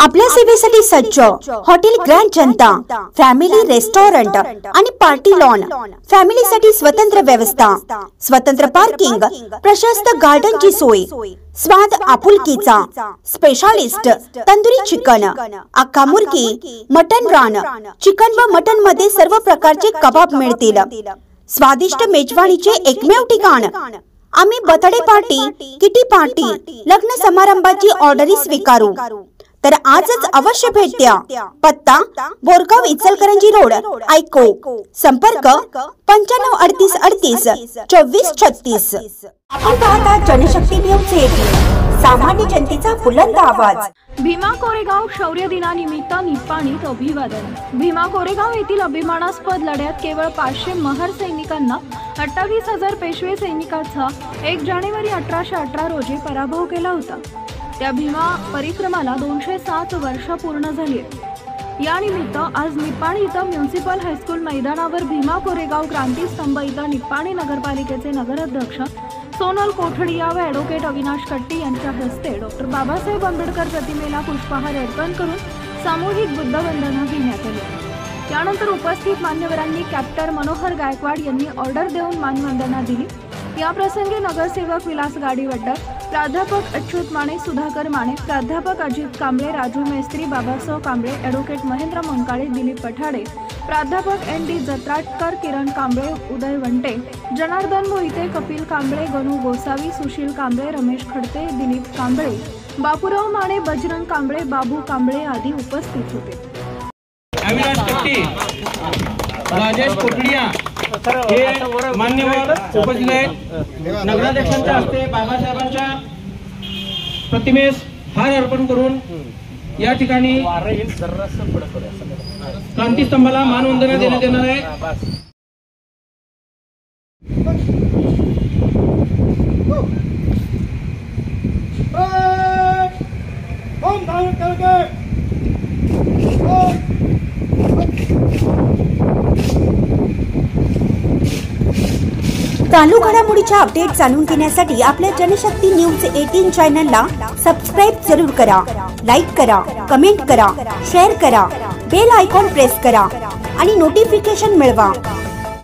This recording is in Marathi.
आपल्या सेवेसाठी सज्ज हॉटेल ग्रँड जनता, फॅमिली रेस्टॉरंट आणि पार्टी लॉन, फॅमिलीसाठी स्वतंत्र व्यवस्था, स्वतंत्र पार्किंग, प्रशस्त गार्डनची सोय, स्वाद आपुलकीचा, स्पेशालिस्ट तंदुरी चिकन, अख्खा मुर्गी, मटन रान, चिकन व मटन मध्ये सर्व प्रकारचे कबाब मिळतील। स्वादिष्ट मेजवानीचे एकमेव ठिकाण। आम्ही बर्थडे पार्टी, किटी पार्टी, लग्न समारंभाची ऑर्डरी स्वीकारू, तर आजच अवश्य भेट द्या। पत्ता बोरगाव इचलकरंजी रोड, ऐको। संपर्क 9538382436। आपण पाहता जनशक्ती न्यूज 18, सामान्य जनतेचा बुलंद आवाज। भीमा कोरेगाव शौर्य दिनानिमित्त निप्पाणीत अभिवादन। भीमा कोरेगाव येथील अभिमानास्पद लढ्यात केवळ 500 महार सैनिकांना 28,000 पेशवे सैनिकांचा 1 जानेवारी 1818 रोजी पराभव केला होता। त्या भीमा परिक्रमाला 207 वर्ष पूर्ण झाली आहेत। या निमित्त आज निप्पाणी इथं म्युनिसिपल हायस्कूल मैदानावर भीमा कोरेगाव क्रांती स्तंभ इथं निप्पाणी नगरपालिकेचे नगराध्यक्ष सोनल कोठडिया व ॲडव्होकेट अविनाश कट्टी यांच्या हस्ते डॉक्टर बाबासाहेब आंबेडकर प्रतिमेला पुष्पहार अर्पण करून सामूहिक बुद्धवंदना घेण्यात आली। त्यानंतर उपस्थित मान्यवरांनी कॅप्टन मनोहर गायकवाड यांनी ऑर्डर देऊन मानवंदना दिली। या प्रसंगी नगरसेवक विलास गाडीवड्डर, प्राध्यापक अच्युत माने, सुधाकर माने, प्राध्यापक अजित कांबळे, राजू मेस्त्री, बाबासाहेब कांबळे, ॲडव्होकेट महेंद्र मंकाळे, दिलीप पठाडे, प्राध्यापक ND जत्राटकर, किरण कांबळे, उदय वंटे, जनार्दन मोहिते, कपिल कांबळे, गणू गोसावी, सुशील कांबळे, रमेश खडते, दिलीप कांबळे, बापूराव माने, बजरंग कांबळे, बाबू कांबळे आदी उपस्थित होते। अविनाश कट्टी, राजेश कोटडिया हे मान्यवर उपस्थित आहेत। नगराध्यक्षांच्या हस्ते बाबासाहेबांच्या प्रतिमेस हार अर्पण करून या ठिकाणी क्रांतीस्तंभाला मानवंदना देण्यात येणार आहे। चालू घडामोडीच्या अपडेट जाणून घेण्यासाठी आपल्या जनशक्ती न्यूज 18 चॅनलला सबस्क्राइब जरूर करा, लाईक करा, कमेंट करा, शेअर करा, बेल आयकॉन प्रेस करा आणि नोटिफिकेशन मिळवा।